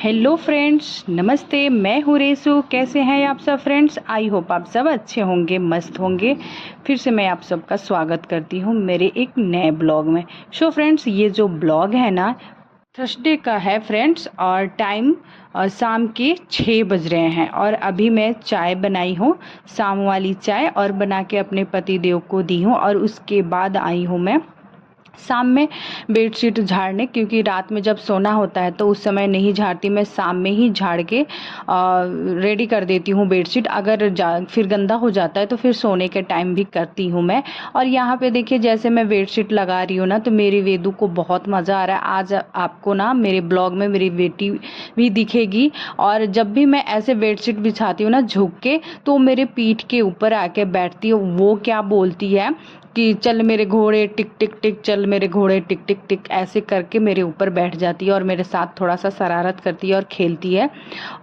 Hello friends, नमस्ते। मैं हूँ रेसू। कैसे हैं आप सब फ्रेंड्स? आई होप आप सब अच्छे होंगे, मस्त होंगे। फिर से मैं आप सबका स्वागत करती हूँ मेरे एक नए ब्लॉग में। सो फ्रेंड्स, ये जो ब्लॉग है ना, थर्सडे का है फ्रेंड्स, और टाइम शाम के 6 बज रहे हैं। और अभी मैं चाय बनाई हूँ, शाम वाली चाय, और बना के अपने पति देव को दी हूँ। और उसके बाद आई हूँ मैं शाम में बेडशीट झाड़ने, क्योंकि रात में जब सोना होता है तो उस समय नहीं झाड़ती मैं, शाम में ही झाड़ के रेडी कर देती हूँ बेडशीट। अगर फिर गंदा हो जाता है तो फिर सोने के टाइम भी करती हूँ मैं। और यहाँ पे देखिए, जैसे मैं बेडशीट लगा रही हूँ ना, तो मेरी वेदू को बहुत मज़ा आ रहा है। आज आपको ना मेरे ब्लॉग में मेरी बेटी भी दिखेगी। और जब भी मैं ऐसे बेडशीट बिछाती हूँ ना झुक के, तो मेरे पीठ के ऊपर आके बैठती है। वो क्या बोलती है कि चल मेरे घोड़े टिक टिक टिक, चल मेरे घोड़े टिक टिक टिक, ऐसे करके मेरे ऊपर बैठ जाती है और मेरे साथ थोड़ा सा शरारत करती है और खेलती है।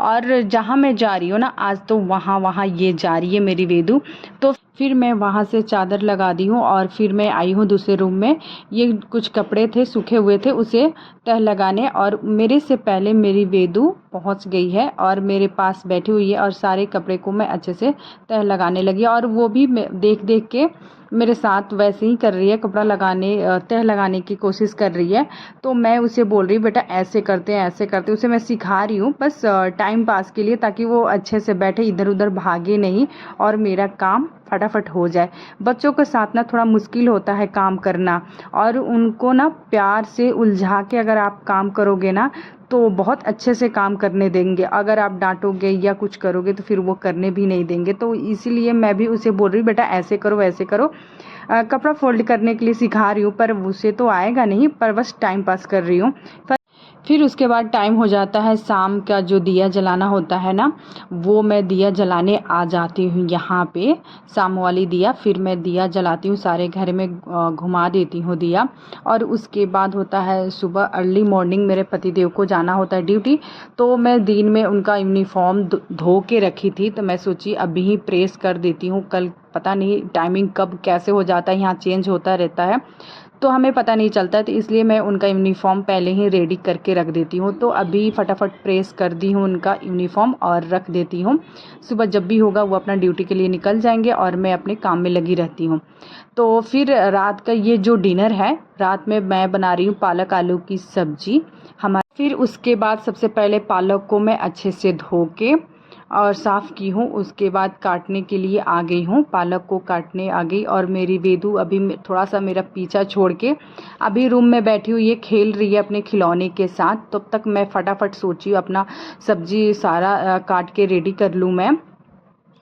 और जहाँ मैं जा रही हूँ ना आज, तो वहाँ ये जा रही है मेरी वेदू। तो फिर मैं वहाँ से चादर लगा दी हूँ और फिर मैं आई हूँ दूसरे रूम में। ये कुछ कपड़े थे, सूखे हुए थे, उसे तह लगाने। और मेरे से पहले मेरी वेदू पहुँच गई है और मेरे पास बैठी हुई है, और सारे कपड़े को मैं अच्छे से तह लगाने लगी। और वो भी देख देख के मेरे साथ वैसे ही कर रही है, कपड़ा लगाने तह लगाने की कोशिश कर रही है। तो मैं उसे बोल रही हूँ, बेटा ऐसे करते हैं, ऐसे करते हैं। उसे मैं सिखा रही हूँ बस टाइम पास के लिए, ताकि वो अच्छे से बैठे, इधर उधर भागे नहीं और मेरा काम फटाफट हो जाए। बच्चों के साथ ना थोड़ा मुश्किल होता है काम करना, और उनको ना प्यार से उलझा के अगर आप काम करोगे ना, तो बहुत अच्छे से काम करने देंगे। अगर आप डांटोगे या कुछ करोगे तो फिर वो करने भी नहीं देंगे। तो इसीलिए मैं भी उसे बोल रही हूँ, बेटा ऐसे करो, वैसे करो। कपड़ा फोल्ड करने के लिए सिखा रही हूँ, पर उसे तो आएगा नहीं, पर बस टाइम पास कर रही हूँ। फिर उसके बाद टाइम हो जाता है शाम का, जो दिया जलाना होता है ना, वो मैं दिया जलाने आ जाती हूँ यहाँ पे, शाम वाली दिया। फिर मैं दिया जलाती हूँ, सारे घर में घुमा देती हूँ दिया। और उसके बाद होता है सुबह अर्ली मॉर्निंग, मेरे पतिदेव को जाना होता है ड्यूटी। तो मैं दिन में उनका यूनिफॉर्म धो के रखी थी, तो मैं सोची अभी ही प्रेस कर देती हूँ। कल पता नहीं टाइमिंग कब कैसे हो जाता है, यहाँ चेंज होता रहता है तो हमें पता नहीं चलता है। तो इसलिए मैं उनका यूनिफॉर्म पहले ही रेडी करके रख देती हूँ। तो अभी फटाफट प्रेस कर दी हूँ उनका यूनिफॉर्म और रख देती हूँ। सुबह जब भी होगा वो अपना ड्यूटी के लिए निकल जाएंगे और मैं अपने काम में लगी रहती हूँ। तो फिर रात का ये जो डिनर है, रात में मैं बना रही हूँ पालक आलू की सब्जी फिर उसके बाद सबसे पहले पालक को मैं अच्छे से धो के और साफ़ की हूँ। उसके बाद काटने के लिए आ गई हूँ, पालक को काटने आ गई। और मेरी वेदू अभी थोड़ा सा मेरा पीछा छोड़ के अभी रूम में बैठी हुई है, खेल रही है अपने खिलौने के साथ। तब तक मैं फटाफट सोची अपना सब्जी सारा काट के रेडी कर लूँ, मैं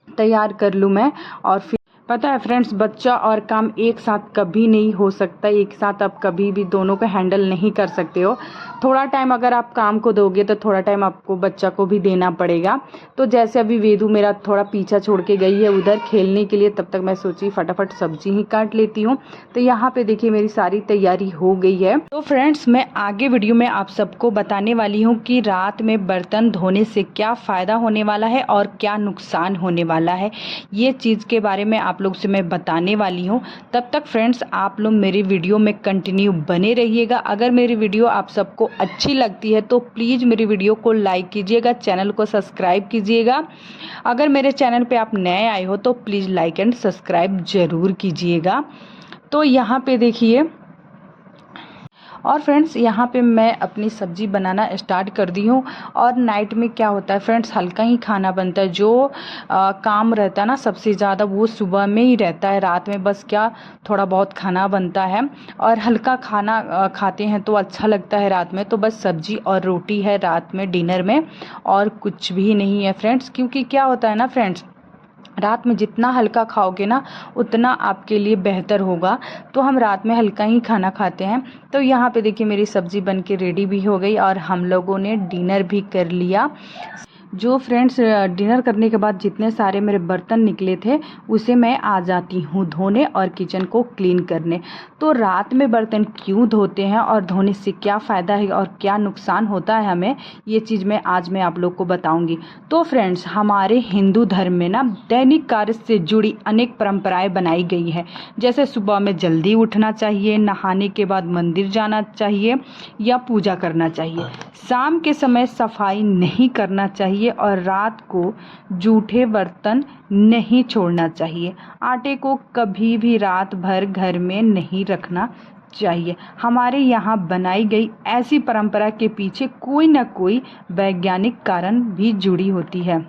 तैयार कर लूँ मैं। और फिर पता है फ्रेंड्स, बच्चा और काम एक साथ कभी नहीं हो सकता। एक साथ आप कभी भी दोनों को हैंडल नहीं कर सकते हो। थोड़ा टाइम अगर आप काम को दोगे तो थोड़ा टाइम आपको बच्चा को भी देना पड़ेगा। तो जैसे अभी वेदू मेरा थोड़ा पीछा छोड़ के गई है उधर खेलने के लिए, तब तक मैं सोची फटाफट सब्जी ही काट लेती हूँ। तो यहाँ पे देखिए मेरी सारी तैयारी हो गई है। तो फ्रेंड्स, मैं आगे वीडियो में आप सबको बताने वाली हूँ कि रात में बर्तन धोने से क्या फ़ायदा होने वाला है और क्या नुकसान होने वाला है। ये चीज़ के बारे में आप लोग से मैं बताने वाली हूँ। तब तक फ्रेंड्स आप लोग मेरी वीडियो में कंटिन्यू बने रहिएगा। अगर मेरी वीडियो आप सबको अच्छी लगती है तो प्लीज़ मेरी वीडियो को लाइक कीजिएगा, चैनल को सब्सक्राइब कीजिएगा। अगर मेरे चैनल पे आप नए आए हो तो प्लीज़ लाइक एंड सब्सक्राइब ज़रूर कीजिएगा। तो यहाँ पे देखिए, और फ्रेंड्स यहाँ पे मैं अपनी सब्ज़ी बनाना स्टार्ट कर दी हूँ। और नाइट में क्या होता है फ्रेंड्स, हल्का ही खाना बनता है। जो काम रहता है ना सबसे ज़्यादा, वो सुबह में ही रहता है। रात में बस क्या थोड़ा बहुत खाना बनता है, और हल्का खाना खाते हैं तो अच्छा लगता है रात में। तो बस सब्ज़ी और रोटी है रात में डिनर में, और कुछ भी नहीं है फ्रेंड्स। क्योंकि क्या होता है ना फ्रेंड्स, रात में जितना हल्का खाओगे ना उतना आपके लिए बेहतर होगा। तो हम रात में हल्का ही खाना खाते हैं। तो यहाँ पे देखिए मेरी सब्ज़ी बन के रेडी भी हो गई और हम लोगों ने डिनर भी कर लिया। जो फ्रेंड्स डिनर करने के बाद जितने सारे मेरे बर्तन निकले थे उसे मैं आ जाती हूँ धोने और किचन को क्लीन करने। तो रात में बर्तन क्यों धोते हैं और धोने से क्या फ़ायदा है और क्या नुकसान होता है हमें, ये चीज़ आज मैं आप लोग को बताऊंगी। तो फ्रेंड्स, हमारे हिंदू धर्म में ना दैनिक कार्य से जुड़ी अनेक परंपराएं बनाई गई है। जैसे सुबह में जल्दी उठना चाहिए, नहाने के बाद मंदिर जाना चाहिए या पूजा करना चाहिए। शाम के समय सफाई नहीं करना चाहिए और रात को जूठे बर्तन नहीं छोड़ना चाहिए। आटे को कभी भी रात भर घर में नहीं रखना चाहिए। हमारे यहाँ बनाई गई ऐसी परंपरा के पीछे कोई ना कोई वैज्ञानिक कारण भी जुड़ी होती है।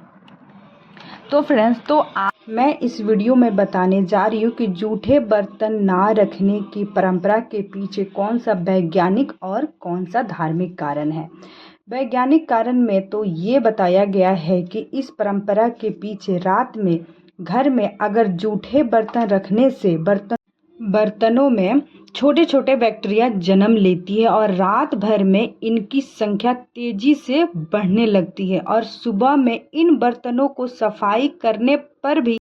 तो फ्रेंड्स, तो आज मैं इस वीडियो में बताने जा रही हूँ कि जूठे बर्तन ना रखने की परंपरा के पीछे कौन सा वैज्ञानिक और कौन सा धार्मिक कारण है। वैज्ञानिक कारण में तो ये बताया गया है कि इस परंपरा के पीछे रात में घर में अगर जूठे बर्तन रखने से बर्तनों में छोटे छोटे बैक्टीरिया जन्म लेती है और रात भर में इनकी संख्या तेजी से बढ़ने लगती है और सुबह में इन बर्तनों को सफाई करने पर भी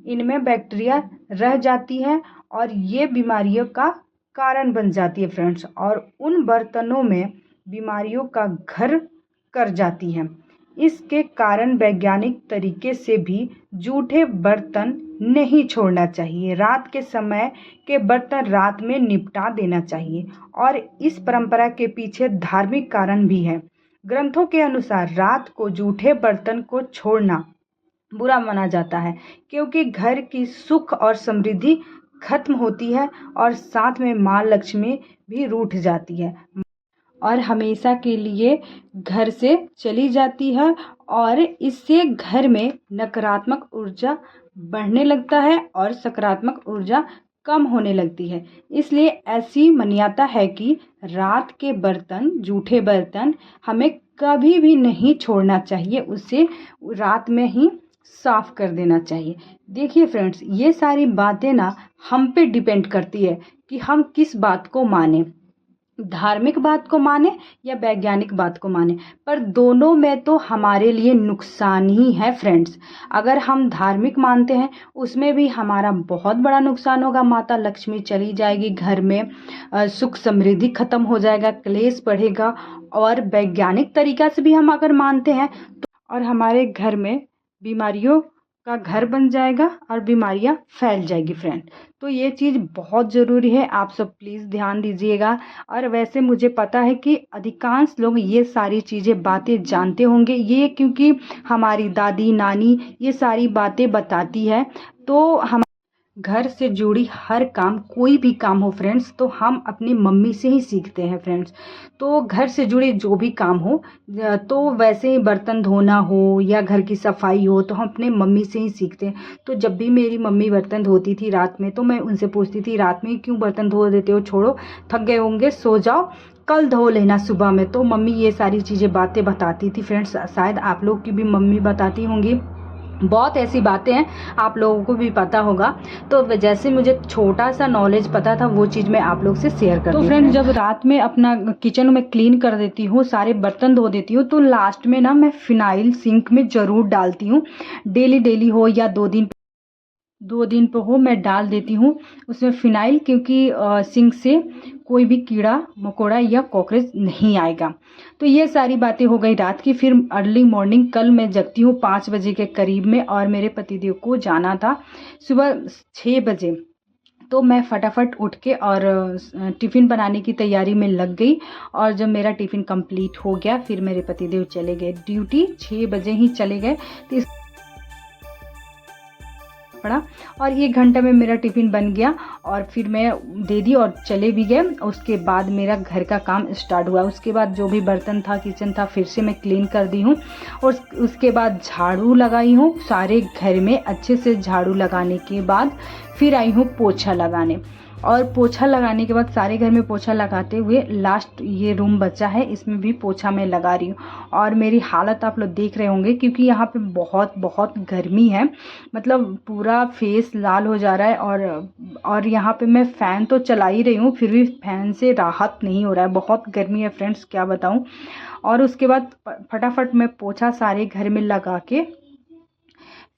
इनमें बैक्टीरिया रह जाती है और ये बीमारियों का कारण बन जाती है फ्रेंड्स, और उन बर्तनों में बीमारियों का घर कर जाती है। इसके कारण वैज्ञानिक तरीके से भी जूठे बर्तन नहीं छोड़ना चाहिए। रात के समय के बर्तन रात में निपटा देना चाहिए और इस परंपरा के पीछे धार्मिक कारण भी है। ग्रंथों के अनुसार रात को जूठे बर्तन को छोड़ना बुरा माना जाता है क्योंकि घर की सुख और समृद्धि खत्म होती है और साथ में माँ लक्ष्मी भी रूठ जाती है और हमेशा के लिए घर से चली जाती है और इससे घर में नकारात्मक ऊर्जा बढ़ने लगता है और सकारात्मक ऊर्जा कम होने लगती है। इसलिए ऐसी मान्यता है कि रात के बर्तन, जूठे बर्तन हमें कभी भी नहीं छोड़ना चाहिए, उसे रात में ही साफ कर देना चाहिए। देखिए फ्रेंड्स, ये सारी बातें ना हम पे डिपेंड करती है कि हम किस बात को माने, धार्मिक बात को माने या वैज्ञानिक बात को माने, पर दोनों में तो हमारे लिए नुकसान ही है फ्रेंड्स। अगर हम धार्मिक मानते हैं उसमें भी हमारा बहुत बड़ा नुकसान होगा, माता लक्ष्मी चली जाएगी, घर में सुख समृद्धि खत्म हो जाएगा, क्लेश बढ़ेगा। और वैज्ञानिक तरीका से भी हम अगर मानते हैं तो और हमारे घर में बीमारियों का घर बन जाएगा और बीमारियां फैल जाएगी फ्रेंड। तो ये चीज़ बहुत ज़रूरी है, आप सब प्लीज़ ध्यान दीजिएगा। और वैसे मुझे पता है कि अधिकांश लोग ये सारी चीज़ें बातें जानते होंगे, ये क्योंकि हमारी दादी नानी ये सारी बातें बताती है। तो हम घर से जुड़ी हर काम, कोई भी काम हो फ्रेंड्स, तो हम अपनी मम्मी से ही सीखते हैं फ्रेंड्स। तो घर से जुड़े जो भी काम हो, तो वैसे ही बर्तन धोना हो या घर की सफाई हो, तो हम अपने मम्मी से ही सीखते हैं। तो जब भी मेरी मम्मी बर्तन धोती थी रात में, तो मैं उनसे पूछती थी, रात में क्यों बर्तन धो देते हो, छोड़ो, थक गए होंगे, सो जाओ, कल धो लेना सुबह में। तो मम्मी ये सारी चीज़ें बातें बताती थी फ्रेंड्स। शायद आप लोग की भी मम्मी बताती होंगी, बहुत ऐसी बातें हैं, आप लोगों को भी पता होगा। तो जैसे मुझे छोटा सा नॉलेज पता था वो चीज़ मैं आप लोग से शेयर करती हूँ। तो फ्रेंड्स, जब रात में अपना किचन में क्लीन कर देती हूँ, सारे बर्तन धो देती हूँ, तो लास्ट में ना मैं फिनाइल सिंक में ज़रूर डालती हूँ। डेली हो या 2 दिन पे हो, मैं डाल देती हूँ उसमें फिनाइल, क्योंकि सिंक से कोई भी कीड़ा मकोड़ा या कॉकरोच नहीं आएगा। तो ये सारी बातें हो गई रात की। फिर अर्ली मॉर्निंग कल मैं जगती हूँ 5 बजे के करीब में, और मेरे पतिदेव को जाना था सुबह 6 बजे। तो मैं फटाफट उठ के और टिफ़िन बनाने की तैयारी में लग गई। और जब मेरा टिफ़िन कंप्लीट हो गया, फिर मेरे पतिदेव चले गए ड्यूटी, 6 बजे ही चले गए। तो पड़ा और 1 घंटे में मेरा टिफ़िन बन गया और फिर मैं दे दी और चले भी गए। उसके बाद मेरा घर का काम स्टार्ट हुआ। उसके बाद जो भी बर्तन था, किचन था, फिर से मैं क्लीन कर दी हूँ और उसके बाद झाड़ू लगाई हूँ सारे घर में। अच्छे से झाड़ू लगाने के बाद फिर आई हूँ पोछा लगाने, और पोछा लगाने के बाद सारे घर में पोछा लगाते हुए लास्ट ये रूम बचा है, इसमें भी पोछा मैं लगा रही हूँ। और मेरी हालत आप लोग देख रहे होंगे क्योंकि यहाँ पे बहुत गर्मी है, मतलब पूरा फेस लाल हो जा रहा है। और यहाँ पे मैं फ़ैन तो चला ही रही हूँ, फिर भी फ़ैन से राहत नहीं हो रहा है, बहुत गर्मी है फ्रेंड्स, क्या बताऊँ। और उसके बाद फटाफट मैं पोछा सारे घर में लगा के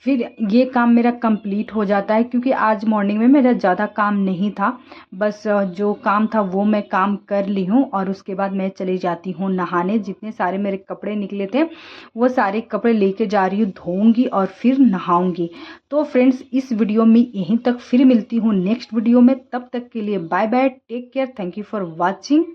फिर ये काम मेरा कंप्लीट हो जाता है, क्योंकि आज मॉर्निंग में मेरा ज़्यादा काम नहीं था, बस जो काम था वो मैं काम कर ली हूँ। और उसके बाद मैं चली जाती हूँ नहाने। जितने सारे मेरे कपड़े निकले थे वो सारे कपड़े लेके जा रही हूँ, धोऊंगी और फिर नहाऊंगी। तो फ्रेंड्स, इस वीडियो में यहीं तक, फिर मिलती हूँ नेक्स्ट वीडियो में। तब तक के लिए bye bye, take care, thank you for watching.